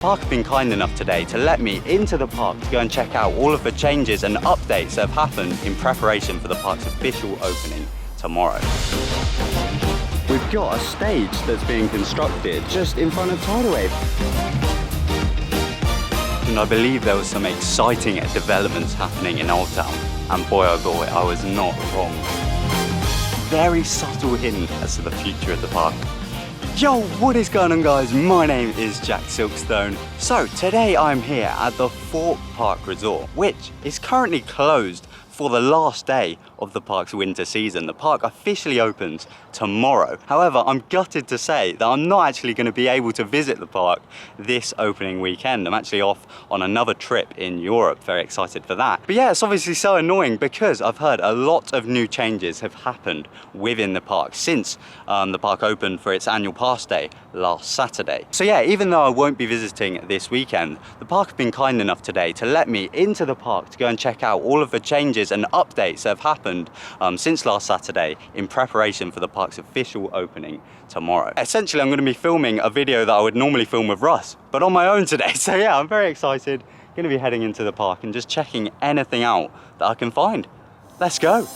Park have been kind enough today to let me into the park to go and check out all of the changes and updates that have happened in preparation for the park's official opening tomorrow. We've got a stage that's being constructed just in front of Tidal Wave. And I believe there was some exciting developments happening in Old Town. And boy oh boy, I was not wrong. Very subtle hint as to the future of the park. Yo, what is going on guys? My name is TheJackSilkstone. So today I'm here at the Thorpe Park Resort, which is currently closed for the last day of the park's winter season. The park officially opens tomorrow. However, I'm gutted to say that I'm not actually going to be able to visit the park this opening weekend. I'm actually off on another trip in Europe. Very excited for that. But yeah, it's obviously so annoying because I've heard a lot of new changes have happened within the park since the park opened for its annual pass day last Saturday. So yeah, even though I won't be visiting this weekend, the park have been kind enough today to let me into the park to go and check out all of the changes and updates that have happened since last Saturday in preparation for the park's official opening tomorrow. Essentially, I'm going to be filming a video that I would normally film with Russ, but on my own today. So yeah, I'm very excited. Going to be heading into the park and just checking anything out that I can find. Let's go.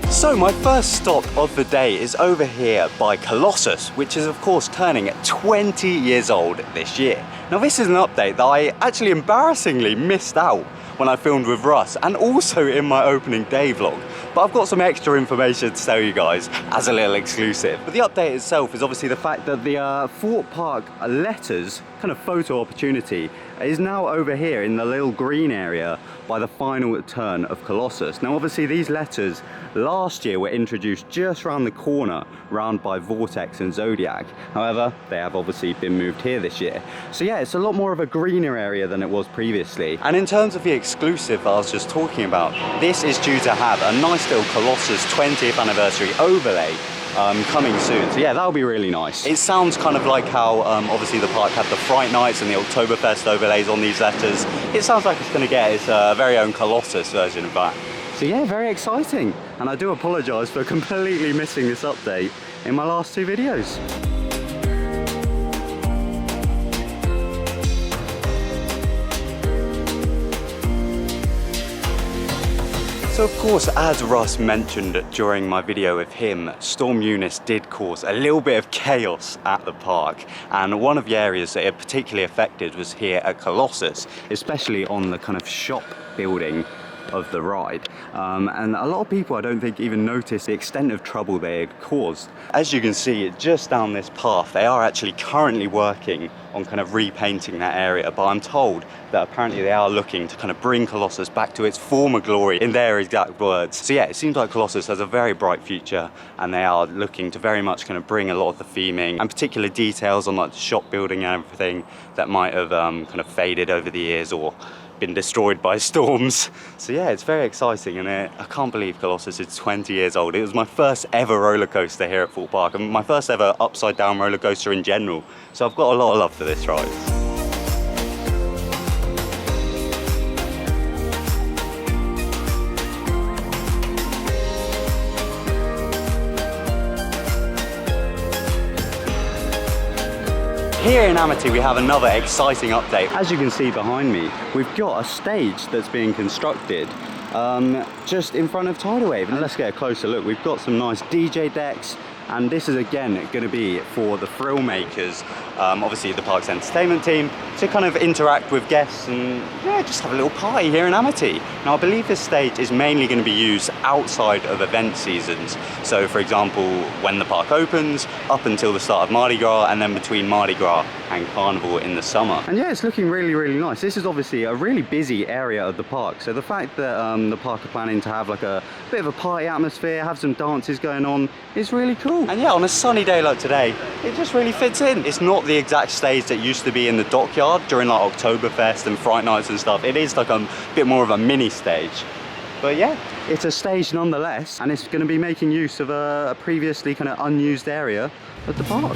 So my first stop of the day is over here by Colossus, which is of course turning 20 years old this year. Now this is an update that I actually embarrassingly missed out when I filmed with Russ and also in my opening day vlog. But I've got some extra information to tell you guys as a little exclusive. But the update itself is obviously the fact that the Thorpe Park letters, kind of photo opportunity, is now over here in the little green area by the final turn of Colossus. Now obviously these letters last year were introduced just around the corner, round by Vortex and Zodiac. However, they have obviously been moved here this year. So yeah, it's a lot more of a greener area than it was previously. And in terms of the exclusive that I was just talking about, this is due to have a nice little Colossus 20th anniversary overlay coming soon. So yeah, that'll be really nice. It sounds kind of like how obviously the park had the Fright Nights and the Oktoberfest overlays on these letters. It sounds like it's going to get its very own Colossus version of that. So yeah, very exciting. And I do apologise for completely missing this update in my last two videos. So of course, as Russ mentioned during my video with him, Storm Eunice did cause a little bit of chaos at the park. And one of the areas that it particularly affected was here at Colossus, especially on the kind of shop building of the ride. And a lot of people I don't think even noticed the extent of trouble they had caused. As you can see, just down this path, they are actually currently working on kind of repainting that area, but I'm told that apparently they are looking to kind of bring Colossus back to its former glory in their exact words. So yeah, it seems like Colossus has a very bright future and they are looking to very much kind of bring a lot of the theming and particular details on like the shop building and everything that might have kind of faded over the years or been destroyed by storms. So yeah, it's very exciting, and I can't believe Colossus is 20 years old. It was my first ever roller coaster here at Thorpe Park and my first ever upside down roller coaster in general. So I've got a lot of love for this ride. Here in Amity we have another exciting update. As you can see behind me, we've got a stage that's being constructed just in front of Tidal Wave. And let's get a closer look. We've got some nice DJ decks, and this is again going to be for the thrill makers, obviously the park's entertainment team, to kind of interact with guests and yeah, just have a little party here in Amity. Now I believe this stage is mainly going to be used outside of event seasons. So for example, when the park opens, up until the start of Mardi Gras, and then between Mardi Gras and Carnival in the summer. And yeah, it's looking really, really nice. This is obviously a really busy area of the park. So the fact that the park are planning to have like a bit of a party atmosphere, have some dances going on, is really cool. And yeah, on a sunny day like today, it just really fits in. It's not the exact stage that used to be in the dockyard during like Oktoberfest and Fright Nights and stuff. It is like a bit more of a mini stage. But yeah, it's a stage nonetheless, and it's going to be making use of a previously kind of unused area of the park.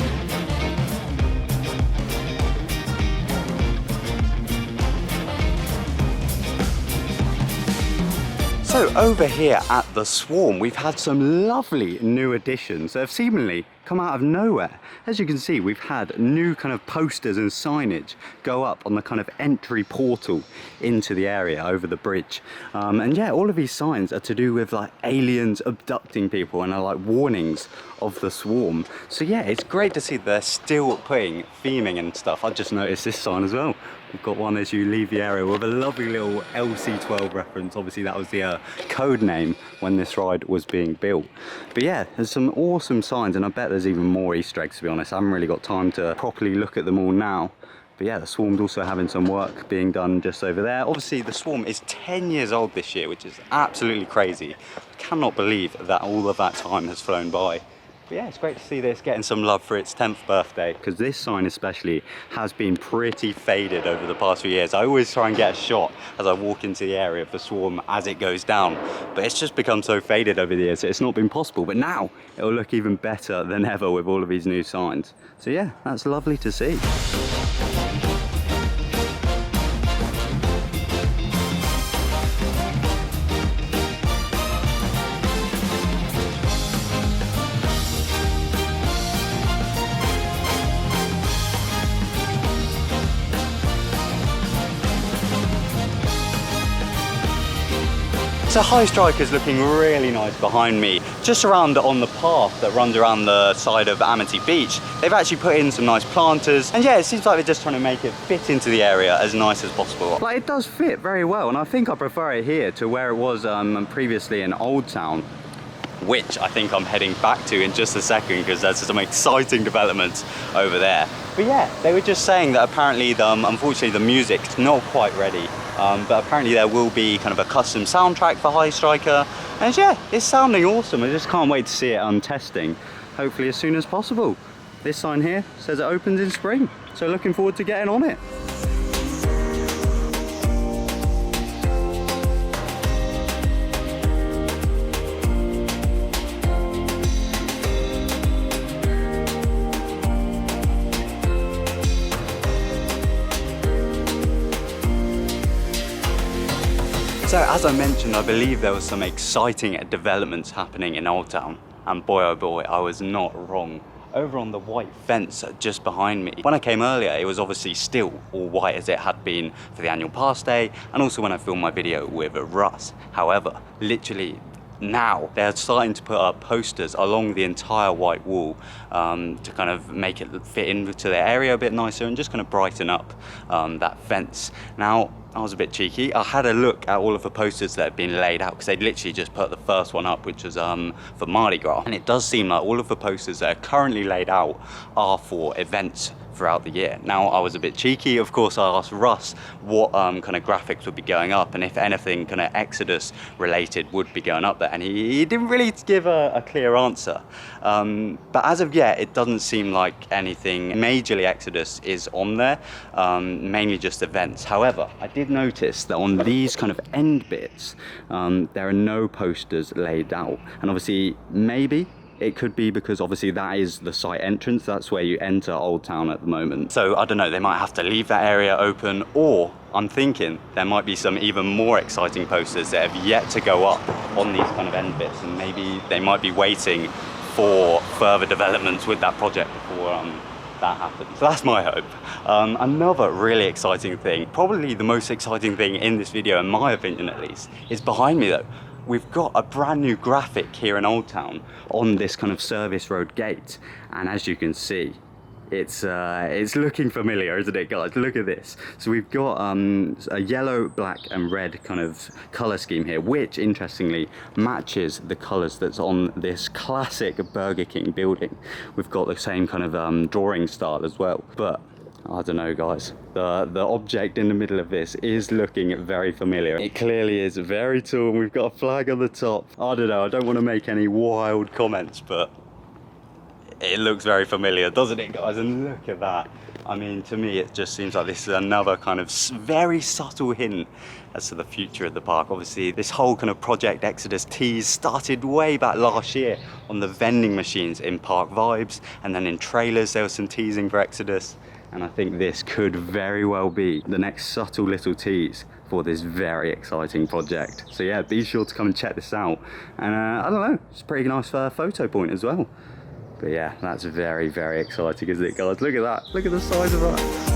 So So over here at the Swarm, we've had some lovely new additions that have seemingly come out of nowhere. As you can see, we've had new kind of posters and signage go up on the kind of entry portal into the area over the bridge. And yeah, all of these signs are to do with like aliens abducting people and are like warnings of the Swarm. So yeah, it's great to see they're still putting theming and stuff. I just noticed this sign as well. We've got one as you leave the area with a lovely little LC12 reference. Obviously that was the code name when this ride was being built. But yeah, there's some awesome signs, and I bet there's even more Easter eggs, to be honest. I haven't really got time to properly look at them all now. But yeah, the Swarm's also having some work being done just over there. Obviously the Swarm is 10 years old this year, which is absolutely crazy. I cannot believe that all of that time has flown by. But yeah, it's great to see this getting some love for its 10th birthday, because this sign especially has been pretty faded over the past few years. I always try and get a shot as I walk into the area of the Swarm as it goes down, but it's just become so faded over the years, it's not been possible. But now it'll look even better than ever with all of these new signs. So yeah, that's lovely to see. So Highstriker's looking really nice behind me, just around on the path that runs around the side of Amity Beach. They've actually put in some nice planters, and yeah, it seems like they're just trying to make it fit into the area as nice as possible. Like, it does fit very well, and I think I prefer it here to where it was previously in Old Town, which I think I'm heading back to in just a second, because there's some exciting developments over there. But yeah, they were just saying that apparently unfortunately the music's not quite ready. But apparently there will be kind of a custom soundtrack for Highstriker, and yeah, it's sounding awesome. I just can't wait to see it on testing, hopefully as soon as possible. This sign here says it opens in spring, so looking forward to getting on it. So as I mentioned, I believe there was some exciting developments happening in Old Town, and boy oh boy, I was not wrong. Over on the white fence just behind me, when I came earlier, it was obviously still all white as it had been for the annual pass day, and also when I filmed my video with Russ. However, literally now they're starting to put up posters along the entire white wall to kind of make it fit into the area a bit nicer and just kind of brighten up that fence. Now, I was a bit cheeky. I had a look at all of the posters that had been laid out, because they'd literally just put the first one up, which was for Mardi Gras. And it does seem like all of the posters that are currently laid out are for events throughout the year. Now, I was a bit cheeky. Of course, I asked Russ what kind of graphics would be going up, and if anything kind of Exodus related would be going up there. And he didn't really give a clear answer. But as of yet, it doesn't seem like anything majorly Exodus is on there, mainly just events. However, I did notice that on these kind of end bits, there are no posters laid out. And obviously, maybe it could be because obviously that is the site entrance, that's where you enter Old Town at the moment. So I don't know, they might have to leave that area open, or I'm thinking there might be some even more exciting posters that have yet to go up on these kind of end bits, and maybe they might be waiting for further developments with that project before that happens. So that's my hope. Another really exciting thing, probably the most exciting thing in this video, in my opinion at least, is behind me though. We've got a brand new graphic here in Old Town on this kind of service road gate, and as you can see, it's looking familiar, isn't it, guys? Look at this. So we've got a yellow, black and red kind of color scheme here, which interestingly matches the colors that's on this classic Burger King building. We've got the same kind of drawing style as well, but I don't know, guys. The object in the middle of this is looking very familiar. It clearly is very tall, and we've got a flag on the top. I don't know, I don't want to make any wild comments, but it looks very familiar, doesn't it, guys? And look at that. I mean, to me, it just seems like this is another kind of very subtle hint as to the future of the park. Obviously, this whole kind of Project Exodus tease started way back last year on the vending machines in Park Vibes, and then in trailers there was some teasing for Exodus. And I think this could very well be the next subtle little tease for this very exciting project. So yeah, be sure to come and check this out. And I don't know, it's a pretty nice photo point as well. But yeah, that's very, very exciting, isn't it, guys? Look at that, look at the size of that.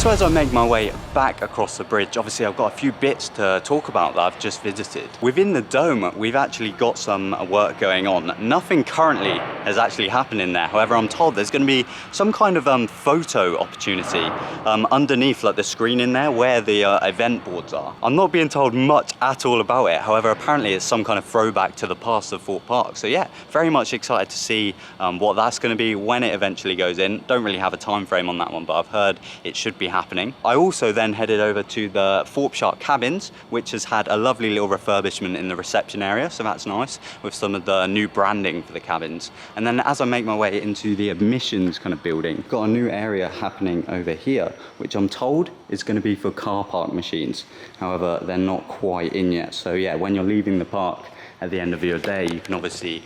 So as I make my way back across the bridge, obviously I've got a few bits to talk about that I've just visited. Within the dome, we've actually got some work going on. Nothing currently has actually happened in there. However, I'm told there's going to be some kind of photo opportunity underneath like the screen in there where the event boards are. I'm not being told much at all about it. However, apparently it's some kind of throwback to the past of Thorpe Park. So yeah, very much excited to see what that's going to be when it eventually goes in. Don't really have a time frame on that one, but I've heard it should be happening. I also then headed over to the Thorpe Park cabins, which has had a lovely little refurbishment in the reception area, so that's nice, with some of the new branding for the cabins. And then as I make my way into the admissions kind of building, got a new area happening over here, which I'm told is going to be for car park machines. However, they're not quite in yet. So yeah, when you're leaving the park at the end of your day, you can obviously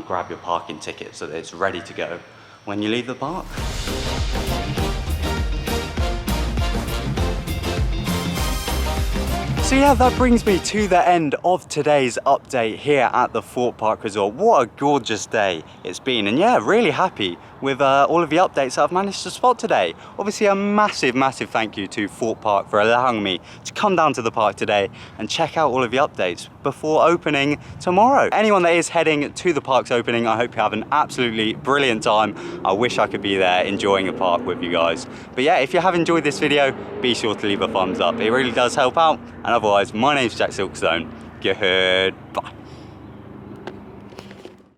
grab your parking ticket so that it's ready to go when you leave the park. So yeah, that brings me to the end of today's update here at the Thorpe Park Resort. What a gorgeous day it's been, and yeah, really happy with all of the updates that I've managed to spot today. Obviously a massive, massive thank you to Thorpe Park for allowing me to come down to the park today and check out all of the updates before opening tomorrow. Anyone that is heading to the park's opening, I hope you have an absolutely brilliant time. I wish I could be there enjoying the park with you guys. But yeah, if you have enjoyed this video, be sure to leave a thumbs up. It really does help out. And otherwise, my name's Jack Silkstone. Goodbye.